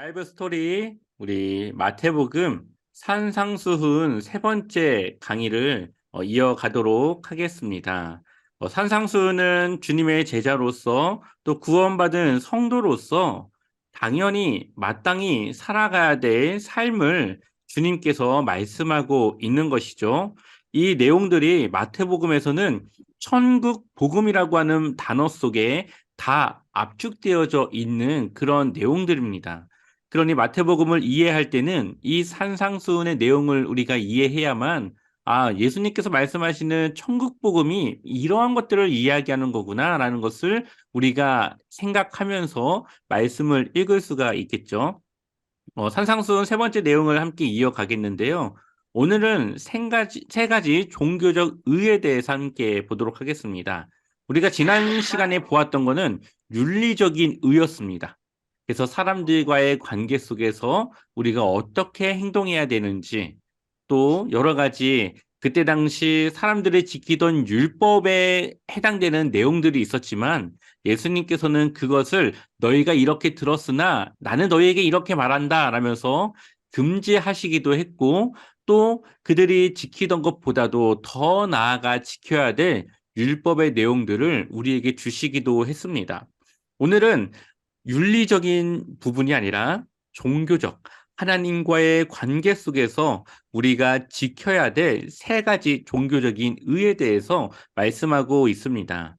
바이블 스토리 우리 마태복음 산상수훈 세 번째 강의를 이어가도록 하겠습니다. 산상수훈은 주님의 제자로서 또 구원받은 성도로서 당연히 마땅히 살아가야 될 삶을 주님께서 말씀하고 있는 것이죠. 이 내용들이 마태복음에서는 천국 복음이라고 하는 단어 속에 다 압축되어져 있는 그런 내용들입니다. 그러니 마태복음을 이해할 때는 이 산상수훈의 내용을 우리가 이해해야만 예수님께서 말씀하시는 천국 복음이 이러한 것들을 이야기하는 거구나라는 것을 우리가 생각하면서 말씀을 읽을 수가 있겠죠. 산상수훈 세 번째 내용을 함께 이어가겠는데요. 오늘은 세 가지 종교적 의에 대해서 함께 보도록 하겠습니다. 우리가 지난 시간에 보았던 것은 윤리적인 의였습니다. 그래서 사람들과의 관계 속에서 우리가 어떻게 행동해야 되는지, 또 여러 가지 그때 당시 사람들이 지키던 율법에 해당되는 내용들이 있었지만 예수님께서는 그것을 너희가 이렇게 들었으나 나는 너희에게 이렇게 말한다 라면서 금지하시기도 했고, 또 그들이 지키던 것보다도 더 나아가 지켜야 될 율법의 내용들을 우리에게 주시기도 했습니다. 오늘은 윤리적인 부분이 아니라 종교적, 하나님과의 관계 속에서 우리가 지켜야 될 세 가지 종교적인 의에 대해서 말씀하고 있습니다.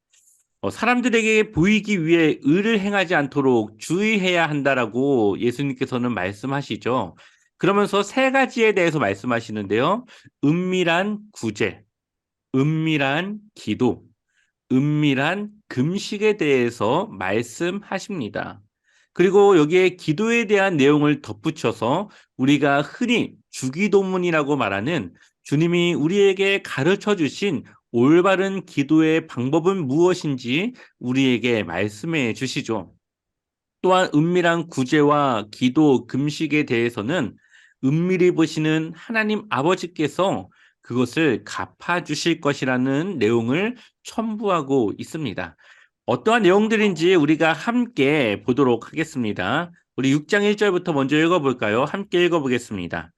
사람들에게 보이기 위해 의를 행하지 않도록 주의해야 한다라고 예수님께서는 말씀하시죠. 그러면서 세 가지에 대해서 말씀하시는데요. 은밀한 구제, 은밀한 기도, 은밀한 금식에 대해서 말씀하십니다. 그리고 여기에 기도에 대한 내용을 덧붙여서 우리가 흔히 주기도문이라고 말하는 주님이 우리에게 가르쳐 주신 올바른 기도의 방법은 무엇인지 우리에게 말씀해 주시죠. 또한 은밀한 구제와 기도, 금식에 대해서는 은밀히 보시는 하나님 아버지께서 그것을 갚아주실 것이라는 내용을 첨부하고 있습니다. 어떠한 내용들인지 우리가 함께 보도록 하겠습니다. 우리 6장 1절부터 먼저 읽어볼까요? 함께 읽어보겠습니다.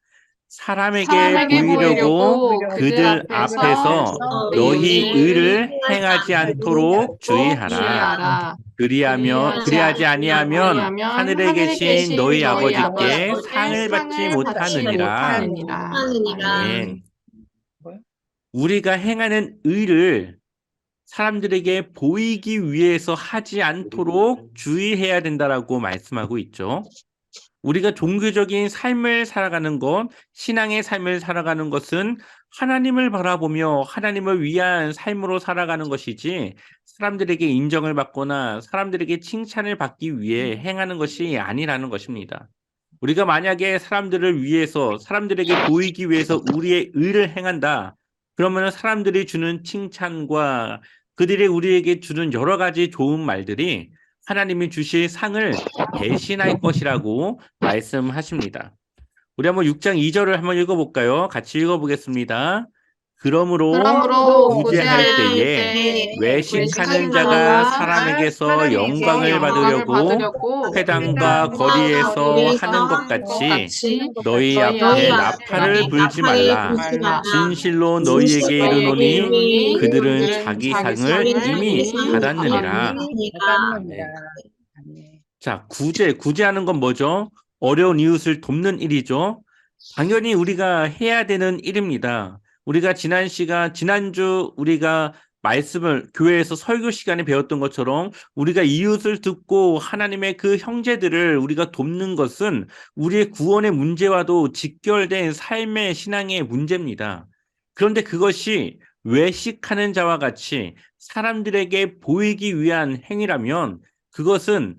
사람에게 보이려고 그들 앞에서 너희 의를 행하지 않도록 주의하라. 그리하지 아니하면 하늘에 계신 너희 아버지께 상을 받지 못하느니라. 아멘. 우리가 행하는 의를 사람들에게 보이기 위해서 하지 않도록 주의해야 된다라고 말씀하고 있죠. 우리가 종교적인 삶을 살아가는 것, 신앙의 삶을 살아가는 것은 하나님을 바라보며 하나님을 위한 삶으로 살아가는 것이지 사람들에게 인정을 받거나 사람들에게 칭찬을 받기 위해 행하는 것이 아니라는 것입니다. 우리가 만약에 사람들을 위해서, 사람들에게 보이기 위해서 우리의 의를 행한다. 그러면 사람들이 주는 칭찬과 그들이 우리에게 주는 여러 가지 좋은 말들이 하나님이 주실 상을 대신할 것이라고 말씀하십니다. 우리 한번 6장 2절을 한번 읽어볼까요? 같이 읽어보겠습니다. 그러므로 구제할 때에 외식하는 자가 사람에게서 영광을 받으려고 회당과 거리에서 하는 것 같이 너희 앞에 나팔을 불지 말라. 진실로 너희에게 이르노니 그들은 자기 상을 이미 받았느니라. 네. 자, 구제하는 건 뭐죠? 어려운 이웃을 돕는 일이죠. 당연히 우리가 해야 되는 일입니다. 우리가 지난주 우리가 말씀을 교회에서 설교 시간에 배웠던 것처럼 우리가 이웃을 돕고 하나님의 그 형제들을 우리가 돕는 것은 우리의 구원의 문제와도 직결된 삶의 신앙의 문제입니다. 그런데 그것이 외식하는 자와 같이 사람들에게 보이기 위한 행위라면 그것은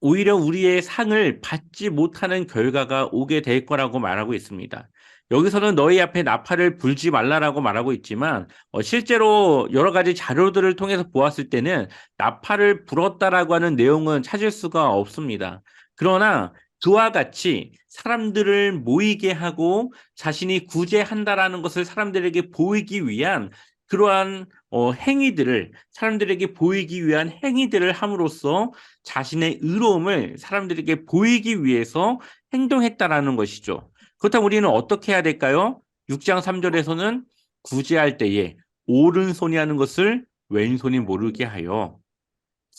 오히려 우리의 상을 받지 못하는 결과가 오게 될 거라고 말하고 있습니다. 여기서는 너희 앞에 나팔을 불지 말라라고 말하고 있지만 실제로 여러 가지 자료들을 통해서 보았을 때는 나팔을 불었다라고 하는 내용은 찾을 수가 없습니다. 그러나 그와 같이 사람들을 모이게 하고 자신이 구제한다라는 것을 사람들에게 보이기 위한 그러한 행위들을 사람들에게 보이기 위한 행위들을 함으로써 자신의 의로움을 사람들에게 보이기 위해서 행동했다라는 것이죠. 그렇다면 우리는 어떻게 해야 될까요? 6장 3절에서는 구제할 때에 오른손이 하는 것을 왼손이 모르게 하여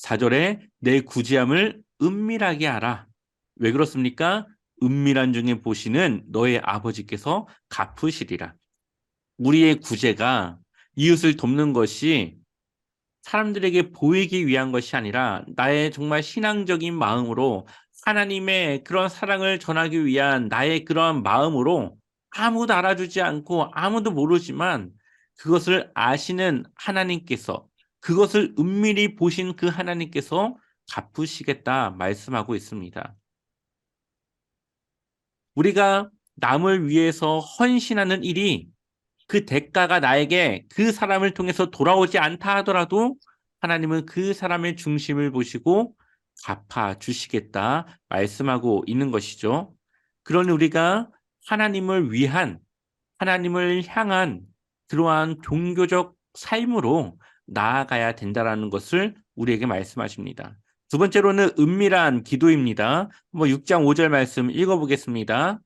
4절에 내 구제함을 은밀하게 하라. 왜 그렇습니까? 은밀한 중에 보시는 너의 아버지께서 갚으시리라. 우리의 구제가 이웃을 돕는 것이 사람들에게 보이기 위한 것이 아니라 나의 정말 신앙적인 마음으로 하나님의 그런 사랑을 전하기 위한 나의 그런 마음으로 아무도 알아주지 않고 아무도 모르지만 그것을 아시는 하나님께서 그것을 은밀히 보신 그 하나님께서 갚으시겠다 말씀하고 있습니다. 우리가 남을 위해서 헌신하는 일이 그 대가가 나에게 그 사람을 통해서 돌아오지 않다 하더라도 하나님은 그 사람의 중심을 보시고 갚아 주시겠다 말씀하고 있는 것이죠. 그러니 우리가 하나님을 위한, 하나님을 향한 그러한 종교적 삶으로 나아가야 된다라는 것을 우리에게 말씀하십니다. 두 번째로는 은밀한 기도입니다. 6장 5절 말씀 읽어보겠습니다.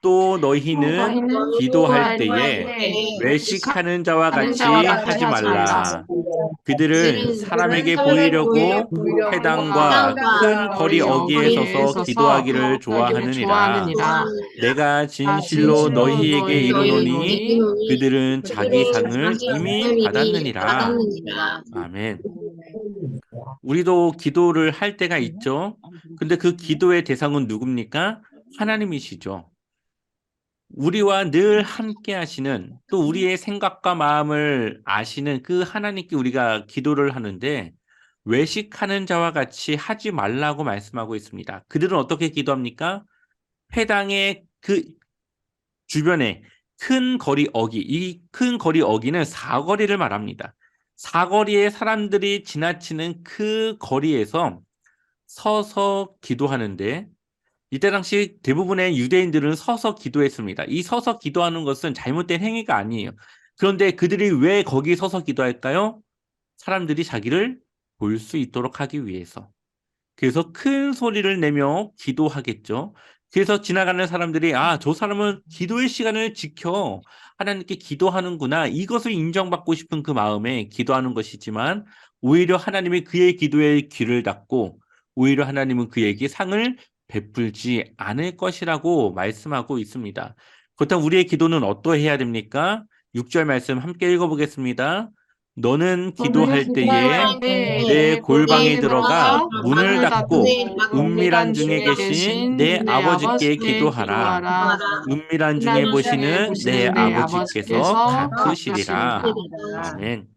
또 너희는 너희는 기도할 기도할 때에 때에 외식하는 자와 하는 자와 같이 같이 하지 하지 말라. 말라. 그들은 그들은 사람에게 사람에게 보이려고 보이려고 회당과 큰 거리 어귀에 어귀에 서서 서서 기도하기를 기도하기를 좋아하느니라. 좋아하느니라. 내가 진실로 진실로 너희에게 너희에게 이르노니 이르노니 그들은 자기 그들은 상을 자기 이미 상을 이미 받았느니라. 받았느니라. 아멘. 우리도 기도를 할 때가 있죠. 근데 그 기도의 대상은 누굽니까? 하나님이시죠. 우리와 늘 함께 하시는 또 우리의 생각과 마음을 아시는 그 하나님께 우리가 기도를 하는데 외식하는 자와 같이 하지 말라고 말씀하고 있습니다. 그들은 어떻게 기도합니까? 회당의 그 주변에 큰 거리 어기, 이 큰 거리 어기는 사거리를 말합니다. 사거리에 사람들이 지나치는 그 거리에서 서서 기도하는데 이때 당시 대부분의 유대인들은 서서 기도했습니다. 이 서서 기도하는 것은 잘못된 행위가 아니에요. 그런데 그들이 왜 거기 서서 기도할까요? 사람들이 자기를 볼 수 있도록 하기 위해서. 그래서 큰 소리를 내며 기도하겠죠. 그래서 지나가는 사람들이 저 사람은 기도의 시간을 지켜 하나님께 기도하는구나. 이것을 인정받고 싶은 그 마음에 기도하는 것이지만 오히려 하나님이 그의 기도에 귀를 닫고 오히려 하나님은 그에게 상을 베풀지 않을 것이라고 말씀하고 있습니다. 그렇다면 우리의 기도는 어떠해야 됩니까? 6절 말씀 함께 읽어보겠습니다. 너는 기도할 때에 기도할 때에 내 내 골방에 골방에 들어가 들어가 문을 문을 닫고 닫고 은밀한 은밀한 중에 중에 계신 내 계신 내 아버지께 아버지께 기도하라. 기도하라. 은밀한 중에 은밀한 중에 보시는 내 보시는 내 아버지께서 아버지께서 갚으시리라. 갚으시리라. 아멘.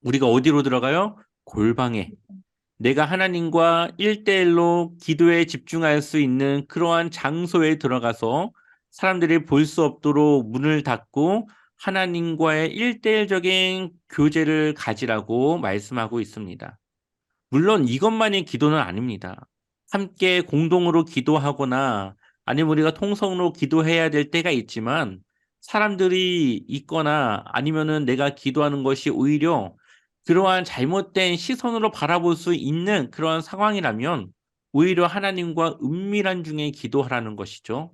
우리가 어디로 들어가요? 골방에. 내가 하나님과 1대1로 기도에 집중할 수 있는 그러한 장소에 들어가서 사람들이 볼 수 없도록 문을 닫고 하나님과의 1대1적인 교제를 가지라고 말씀하고 있습니다. 물론 이것만이 기도는 아닙니다. 함께 공동으로 기도하거나 아니면 우리가 통성으로 기도해야 될 때가 있지만 사람들이 있거나 아니면은 내가 기도하는 것이 오히려 그러한 잘못된 시선으로 바라볼 수 있는 그러한 상황이라면 오히려 하나님과 은밀한 중에 기도하라는 것이죠.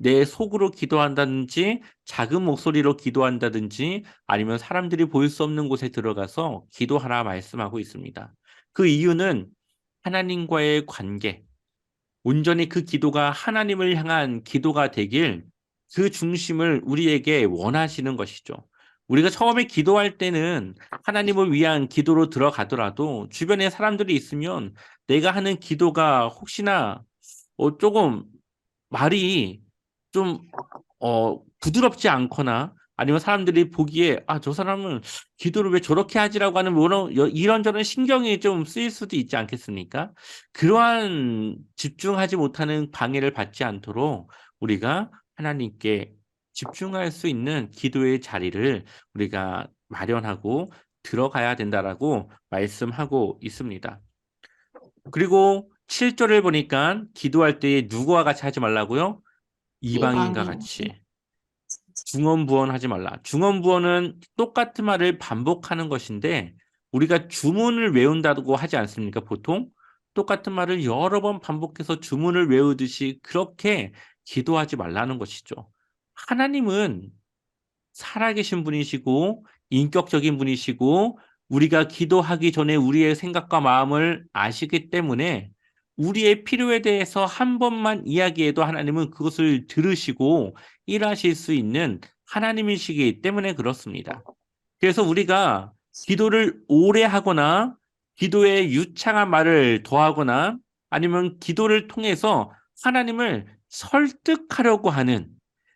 내 속으로 기도한다든지 작은 목소리로 기도한다든지 아니면 사람들이 볼 수 없는 곳에 들어가서 기도하라 말씀하고 있습니다. 그 이유는 하나님과의 관계, 온전히 그 기도가 하나님을 향한 기도가 되길 그 중심을 우리에게 원하시는 것이죠. 우리가 처음에 기도할 때는 하나님을 위한 기도로 들어가더라도 주변에 사람들이 있으면 내가 하는 기도가 혹시나 조금 말이 좀 부드럽지 않거나 아니면 사람들이 보기에 저 사람은 기도를 왜 저렇게 하지라고 하는 이런저런 신경이 좀 쓰일 수도 있지 않겠습니까? 그러한 집중하지 못하는 방해를 받지 않도록 우리가 하나님께 집중할 수 있는 기도의 자리를 우리가 마련하고 들어가야 된다라고 말씀하고 있습니다. 그리고 7절을 보니까 기도할 때 누구와 같이 하지 말라고요? 이방인과 이방인. 같이. 중언부언하지 말라. 중언부언은 똑같은 말을 반복하는 것인데 우리가 주문을 외운다고 하지 않습니까? 보통 똑같은 말을 여러 번 반복해서 주문을 외우듯이 그렇게 기도하지 말라는 것이죠. 하나님은 살아계신 분이시고 인격적인 분이시고 우리가 기도하기 전에 우리의 생각과 마음을 아시기 때문에 우리의 필요에 대해서 한 번만 이야기해도 하나님은 그것을 들으시고 일하실 수 있는 하나님이시기 때문에 그렇습니다. 그래서 우리가 기도를 오래 하거나 기도에 유창한 말을 더하거나 아니면 기도를 통해서 하나님을 설득하려고 하는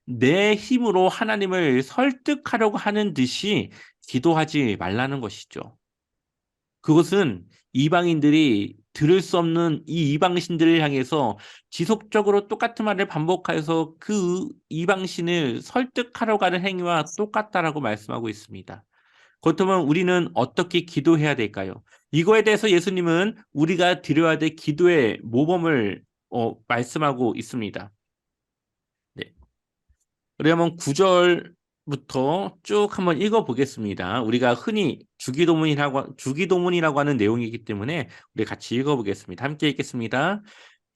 내 힘으로 하나님을 설득하려고 하는 듯이 기도하지 말라는 것이죠. 그것은 이방인들이 들을 수 없는 이 이방신들을 향해서 지속적으로 똑같은 말을 반복하여서 그 이방신을 설득하려고 하는 행위와 똑같다라고 말씀하고 있습니다. 그렇다면 우리는 어떻게 기도해야 될까요? 이거에 대해서 예수님은 우리가 드려야 될 기도의 모범을 말씀하고 있습니다. 네. 그러면 9절부터 쭉 한번 읽어보겠습니다. 우리가 흔히 주기도문이라고 하는 내용이기 때문에 우리 같이 읽어보겠습니다. 함께 읽겠습니다.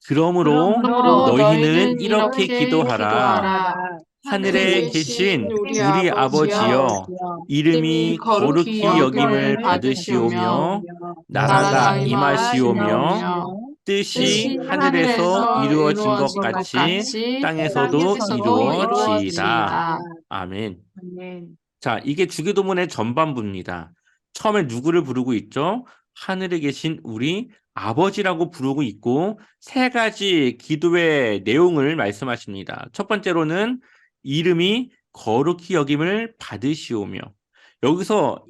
그러므로 너희는 이렇게 기도하라. 하늘에 계신 우리 아버지여, 이름이 거룩히 여김을 받으시오며 나라가 임하시오며 뜻이 하늘에서 이루어진 것 같이 땅에서도 이루어지이다. 아멘. 자, 이게 주기도문의 전반부입니다. 처음에 누구를 부르고 있죠? 하늘에 계신 우리 아버지라고 부르고 있고 세 가지 기도의 내용을 말씀하십니다. 첫 번째로는 이름이 거룩히 여김을 받으시오며 여기서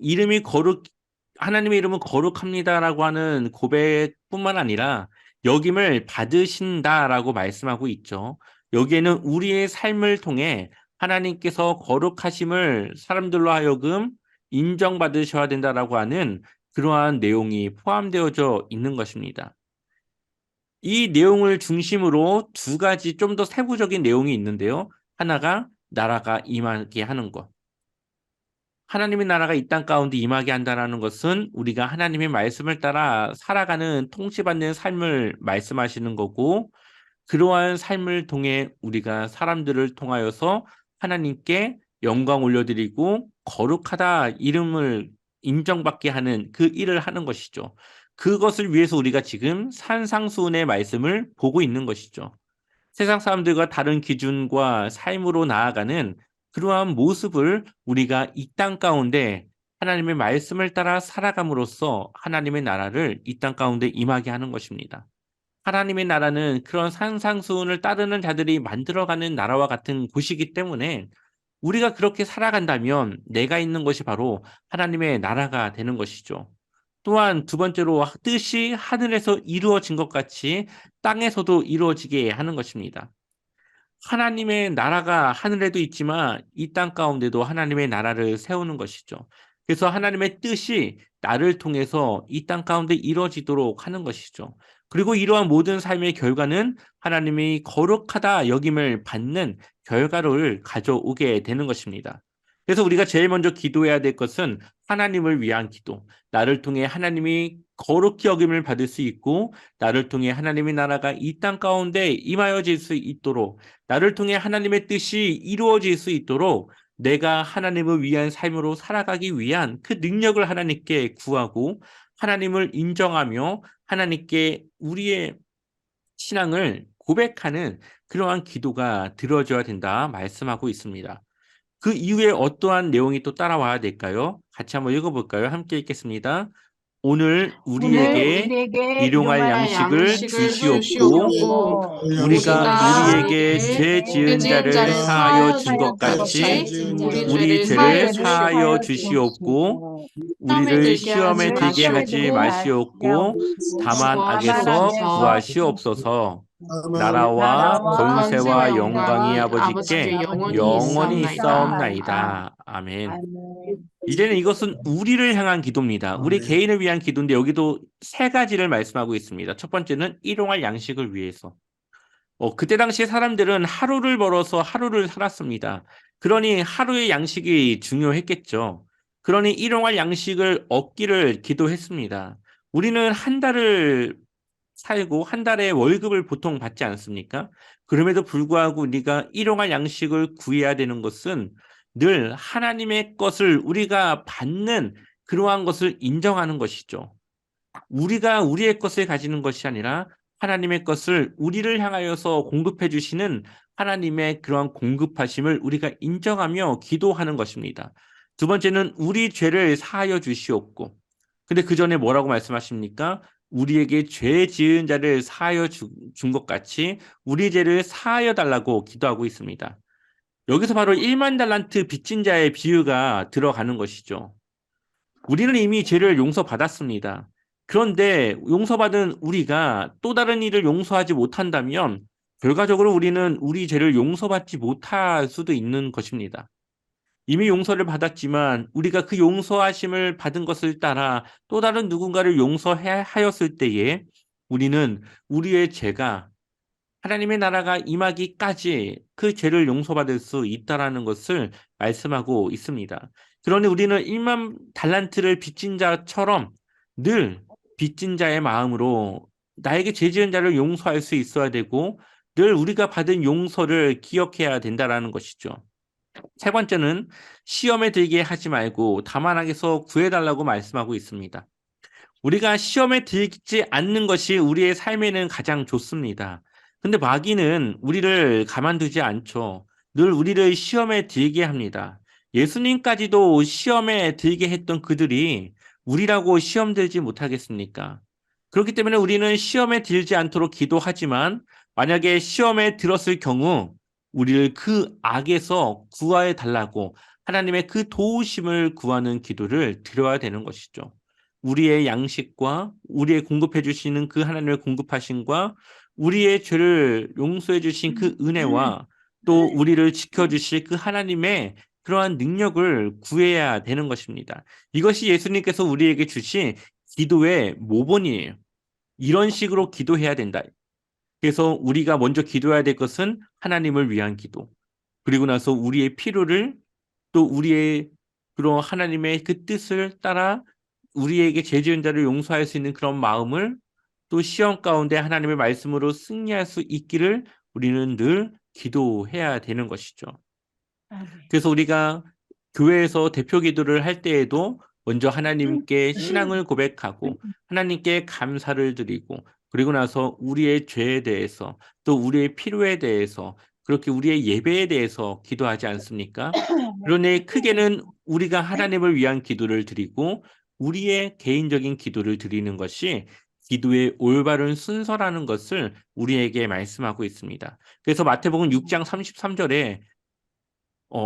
하나님의 이름은 거룩합니다라고 하는 고백뿐만 아니라 여김을 받으신다라고 말씀하고 있죠. 여기에는 우리의 삶을 통해 하나님께서 거룩하심을 사람들로 하여금 인정받으셔야 된다라고 하는 그러한 내용이 포함되어져 있는 것입니다. 이 내용을 중심으로 두 가지 좀 더 세부적인 내용이 있는데요. 하나가 나라가 임하게 하는 것. 하나님의 나라가 이 땅 가운데 임하게 한다는 것은 우리가 하나님의 말씀을 따라 살아가는 통치받는 삶을 말씀하시는 거고 그러한 삶을 통해 우리가 사람들을 통하여서 하나님께 영광 올려드리고 거룩하다 이름을 인정받게 하는 그 일을 하는 것이죠. 그것을 위해서 우리가 지금 산상수훈의 말씀을 보고 있는 것이죠. 세상 사람들과 다른 기준과 삶으로 나아가는 그러한 모습을 우리가 이 땅 가운데 하나님의 말씀을 따라 살아감으로써 하나님의 나라를 이 땅 가운데 임하게 하는 것입니다. 하나님의 나라는 그런 산상수훈을 따르는 자들이 만들어가는 나라와 같은 곳이기 때문에 우리가 그렇게 살아간다면 내가 있는 것이 바로 하나님의 나라가 되는 것이죠. 또한 두 번째로 뜻이 하늘에서 이루어진 것 같이 땅에서도 이루어지게 하는 것입니다. 하나님의 나라가 하늘에도 있지만 이 땅 가운데도 하나님의 나라를 세우는 것이죠. 그래서 하나님의 뜻이 나를 통해서 이 땅 가운데 이루어지도록 하는 것이죠. 그리고 이러한 모든 삶의 결과는 하나님이 거룩하다 여김을 받는 결과를 가져오게 되는 것입니다. 그래서 우리가 제일 먼저 기도해야 될 것은 하나님을 위한 기도. 나를 통해 하나님이 거룩히 여김을 받을 수 있고 나를 통해 하나님의 나라가 이 땅 가운데 임하여질 수 있도록 나를 통해 하나님의 뜻이 이루어질 수 있도록 내가 하나님을 위한 삶으로 살아가기 위한 그 능력을 하나님께 구하고 하나님을 인정하며 하나님께 우리의 신앙을 고백하는 그러한 기도가 들어져야 된다 말씀하고 있습니다. 그 이후에 어떠한 내용이 또 따라와야 될까요? 같이 한번 읽어볼까요? 함께 읽겠습니다. 오늘 우리에게 일용할 양식을 주시옵고 우리가 우리에게 죄 지은 자를 사하여 준 것 같이 우리 죄를 사하여 주시옵고 우리를 시험에 들게 하지 마시옵고 다만 악에서 구하시옵소서. 나라와 권세와 영광이 아버지께 영원히 있사옵나이다. 아멘. 이제는 이것은 우리를 향한 기도입니다. 우리 개인을 위한 기도인데 여기도 세 가지를 말씀하고 있습니다. 첫 번째는 일용할 양식을 위해서. 그때 당시 사람들은 하루를 벌어서 하루를 살았습니다. 그러니 하루의 양식이 중요했겠죠. 그러니 일용할 양식을 얻기를 기도했습니다. 우리는 한 달을 살고 한 달에 월급을 보통 받지 않습니까? 그럼에도 불구하고 우리가 일용할 양식을 구해야 되는 것은 늘 하나님의 것을 우리가 받는 그러한 것을 인정하는 것이죠. 우리가 우리의 것을 가지는 것이 아니라 하나님의 것을 우리를 향하여서 공급해 주시는 하나님의 그러한 공급하심을 우리가 인정하며 기도하는 것입니다. 두 번째는 우리 죄를 사하여 주시옵고. 근데 그 전에 뭐라고 말씀하십니까? 우리에게 죄 지은 자를 사하여 준 것 같이 우리 죄를 사하여 달라고 기도하고 있습니다. 여기서 바로 1만 달란트 빚진 자의 비유가 들어가는 것이죠. 우리는 이미 죄를 용서받았습니다. 그런데 용서받은 우리가 또 다른 일을 용서하지 못한다면 결과적으로 우리는 우리 죄를 용서받지 못할 수도 있는 것입니다. 이미 용서를 받았지만 우리가 그 용서하심을 받은 것을 따라 또 다른 누군가를 용서하였을 때에 우리는 우리의 죄가 하나님의 나라가 임하기까지 그 죄를 용서받을 수 있다라는 것을 말씀하고 있습니다. 그러니 우리는 1만 달란트를 빚진 자처럼 늘 빚진 자의 마음으로 나에게 죄 지은 자를 용서할 수 있어야 되고 늘 우리가 받은 용서를 기억해야 된다라는 것이죠. 세 번째는 시험에 들게 하지 말고 다만 악에서 구해달라고 말씀하고 있습니다. 우리가 시험에 들지 않는 것이 우리의 삶에는 가장 좋습니다. 근데 마귀는 우리를 가만두지 않죠. 늘 우리를 시험에 들게 합니다. 예수님까지도 시험에 들게 했던 그들이 우리라고 시험 들지 못하겠습니까? 그렇기 때문에 우리는 시험에 들지 않도록 기도하지만 만약에 시험에 들었을 경우 우리를 그 악에서 구하여 달라고 하나님의 그 도우심을 구하는 기도를 드려야 되는 것이죠. 우리의 양식과 우리의 공급해 주시는 그 하나님의 공급하심과 우리의 죄를 용서해 주신 그 은혜와 또 우리를 지켜 주실 그 하나님의 그러한 능력을 구해야 되는 것입니다. 이것이 예수님께서 우리에게 주신 기도의 모본이에요. 이런 식으로 기도해야 된다. 그래서 우리가 먼저 기도해야 될 것은 하나님을 위한 기도. 그리고 나서 우리의 필요를 또 우리의 그런 하나님의 그 뜻을 따라 우리에게 죄 지은 자를 용서할 수 있는 그런 마음을 또 시험 가운데 하나님의 말씀으로 승리할 수 있기를 우리는 늘 기도해야 되는 것이죠. 그래서 우리가 교회에서 대표 기도를 할 때에도 먼저 하나님께 신앙을 고백하고 하나님께 감사를 드리고 그리고 나서 우리의 죄에 대해서 또 우리의 필요에 대해서 그렇게 우리의 예배에 대해서 기도하지 않습니까? 그러니 크게는 우리가 하나님을 위한 기도를 드리고 우리의 개인적인 기도를 드리는 것이 기도의 올바른 순서라는 것을 우리에게 말씀하고 있습니다. 그래서 마태복음 6장 33절에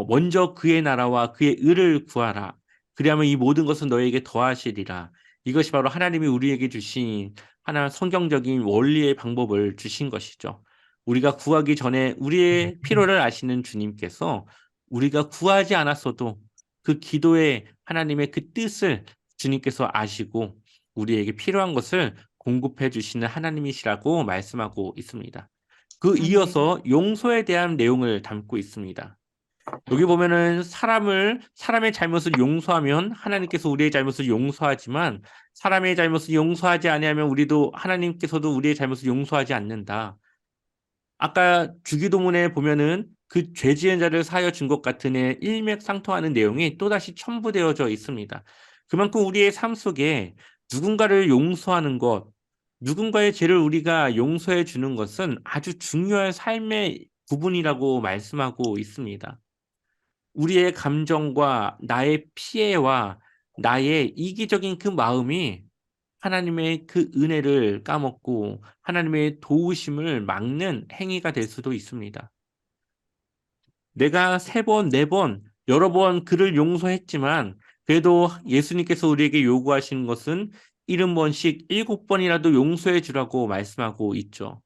먼저 그의 나라와 그의 의를 구하라. 그리하면 이 모든 것은 너에게 더하시리라. 이것이 바로 하나님이 우리에게 주신 하나 성경적인 원리의 방법을 주신 것이죠. 우리가 구하기 전에 우리의 필요를 아시는 주님께서 우리가 구하지 않았어도 그 기도에 하나님의 그 뜻을 주님께서 아시고 우리에게 필요한 것을 공급해 주시는 하나님이시라고 말씀하고 있습니다. 그 이어서 용서에 대한 내용을 담고 있습니다. 여기 보면은 사람의 잘못을 용서하면 하나님께서 우리의 잘못을 용서하지만 사람의 잘못을 용서하지 아니하면 우리도 하나님께서도 우리의 잘못을 용서하지 않는다. 아까 주기도문에 보면은 그 죄 지은 자를 사하여 준 것 같은 애 일맥상통하는 내용이 또다시 첨부되어져 있습니다. 그만큼 우리의 삶 속에 누군가를 용서하는 것, 누군가의 죄를 우리가 용서해 주는 것은 아주 중요한 삶의 부분이라고 말씀하고 있습니다. 우리의 감정과 나의 피해와 나의 이기적인 그 마음이 하나님의 그 은혜를 까먹고 하나님의 도우심을 막는 행위가 될 수도 있습니다. 내가 3번, 4번, 여러 번 그를 용서했지만 그래도 예수님께서 우리에게 요구하시는 것은 70번씩 7번이라도 용서해 주라고 말씀하고 있죠.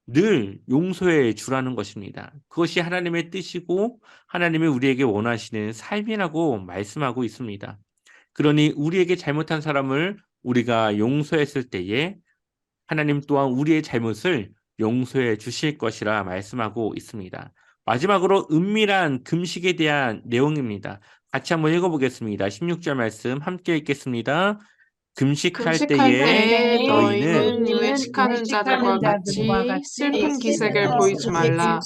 늘 용서해 주라는 것입니다. 그것이 하나님의 뜻이고 하나님이 우리에게 원하시는 삶이라고 말씀하고 있습니다. 그러니 우리에게 잘못한 사람을 우리가 용서했을 때에 하나님 또한 우리의 잘못을 용서해 주실 것이라 말씀하고 있습니다. 마지막으로 은밀한 금식에 대한 내용입니다. 같이 한번 읽어보겠습니다. 16절 말씀 함께 읽겠습니다. 금식할 금식할 때에 때에 너희는 너희는 외식하는 자들과 같이 슬픈 기색을 보이지 말라.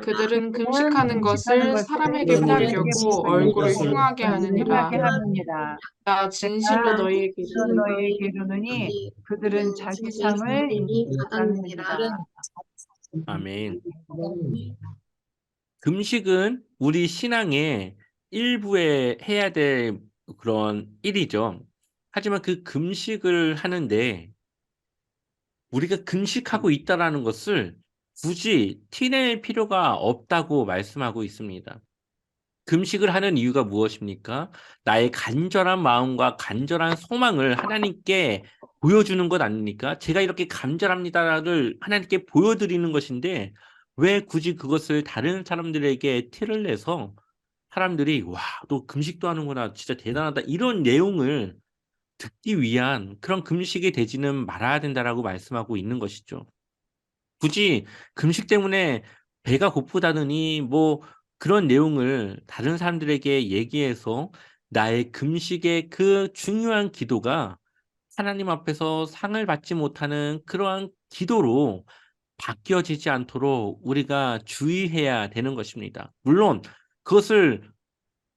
그들은 금식하는 것을 사람에게 보이려고 얼굴을 흉하게 하느니라. 나 진실로 너희에게 이르노니 그들은 자기 상을 받았느니라. 아멘. 금식은 우리 신앙의 일부에 해야 될 그런 일이죠. 하지만 그 금식을 하는데 우리가 금식하고 있다라는 것을 굳이 티낼 필요가 없다고 말씀하고 있습니다. 금식을 하는 이유가 무엇입니까? 나의 간절한 마음과 간절한 소망을 하나님께 보여주는 것 아닙니까? 제가 이렇게 간절합니다를 하나님께 보여드리는 것인데 왜 굳이 그것을 다른 사람들에게 티를 내서 사람들이 와, 너 금식도 하는구나. 진짜 대단하다. 이런 내용을 듣기 위한 그런 금식이 되지는 말아야 된다라고 말씀하고 있는 것이죠. 굳이 금식 때문에 배가 고프다느니 뭐 그런 내용을 다른 사람들에게 얘기해서 나의 금식의 그 중요한 기도가 하나님 앞에서 상을 받지 못하는 그러한 기도로 바뀌어지지 않도록 우리가 주의해야 되는 것입니다. 물론 그것을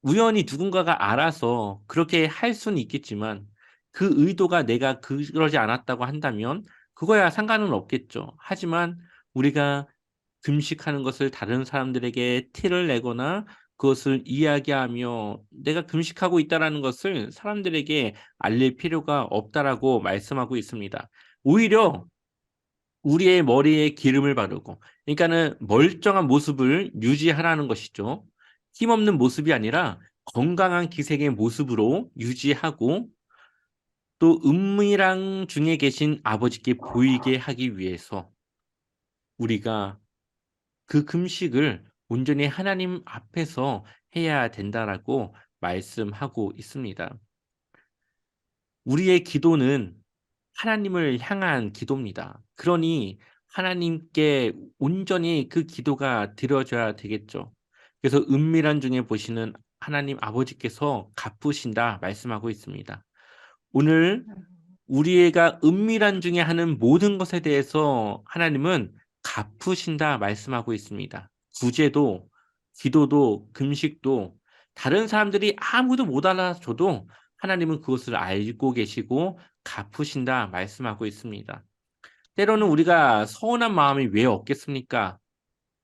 우연히 누군가가 알아서 그렇게 할 수는 있겠지만 그 의도가 내가 그러지 않았다고 한다면 그거야 상관은 없겠죠. 하지만 우리가 금식하는 것을 다른 사람들에게 티를 내거나 그것을 이야기하며 내가 금식하고 있다라는 것을 사람들에게 알릴 필요가 없다라고 말씀하고 있습니다. 오히려 우리의 머리에 기름을 바르고 그러니까는 멀쩡한 모습을 유지하라는 것이죠. 힘없는 모습이 아니라 건강한 기색의 모습으로 유지하고 또 은밀한 중에 계신 아버지께 보이게 하기 위해서 우리가 그 금식을 온전히 하나님 앞에서 해야 된다라고 말씀하고 있습니다. 우리의 기도는 하나님을 향한 기도입니다. 그러니 하나님께 온전히 그 기도가 드려져야 되겠죠. 그래서 은밀한 중에 보시는 하나님 아버지께서 갚으신다 말씀하고 있습니다. 오늘 우리가 은밀한 중에 하는 모든 것에 대해서 하나님은 갚으신다 말씀하고 있습니다. 구제도, 기도도, 금식도 다른 사람들이 아무도 못 알아줘도 하나님은 그것을 알고 계시고 갚으신다 말씀하고 있습니다. 때로는 우리가 서운한 마음이 왜 없겠습니까?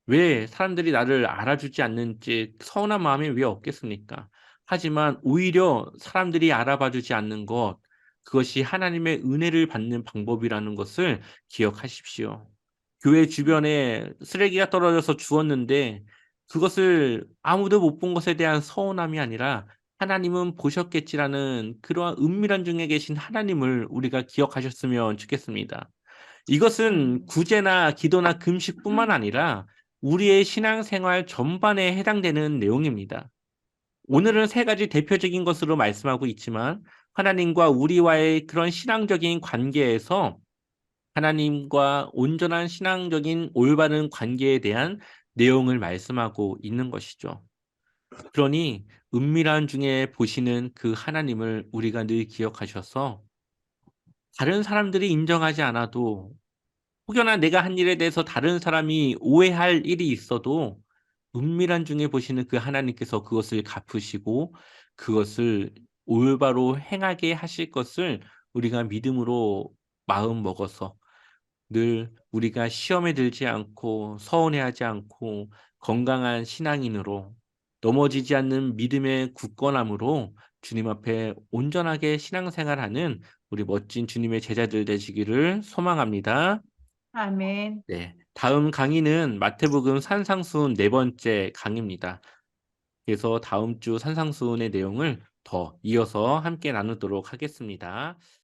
왜 사람들이 나를 알아주지 않는지 서운한 마음이 왜 없겠습니까? 하지만 오히려 사람들이 알아봐주지 않는 것, 그것이 하나님의 은혜를 받는 방법이라는 것을 기억하십시오. 교회 주변에 쓰레기가 떨어져서 주웠는데 그것을 아무도 못 본 것에 대한 서운함이 아니라 하나님은 보셨겠지라는 그러한 은밀한 중에 계신 하나님을 우리가 기억하셨으면 좋겠습니다. 이것은 구제나 기도나 금식뿐만 아니라 우리의 신앙생활 전반에 해당되는 내용입니다. 오늘은 세 가지 대표적인 것으로 말씀하고 있지만 하나님과 우리와의 그런 신앙적인 관계에서 하나님과 온전한 신앙적인 올바른 관계에 대한 내용을 말씀하고 있는 것이죠. 그러니 은밀한 중에 보시는 그 하나님을 우리가 늘 기억하셔서 다른 사람들이 인정하지 않아도 혹여나 내가 한 일에 대해서 다른 사람이 오해할 일이 있어도 은밀한 중에 보시는 그 하나님께서 그것을 갚으시고 그것을 올바로 행하게 하실 것을 우리가 믿음으로 마음 먹어서 늘 우리가 시험에 들지 않고 서운해하지 않고 건강한 신앙인으로 넘어지지 않는 믿음의 굳건함으로 주님 앞에 온전하게 신앙생활하는 우리 멋진 주님의 제자들 되시기를 소망합니다. 아멘. 네, 다음 강의는 마태복음 산상수훈 네 번째 강의입니다. 그래서 다음 주 산상수훈의 내용을 더 이어서 함께 나누도록 하겠습니다.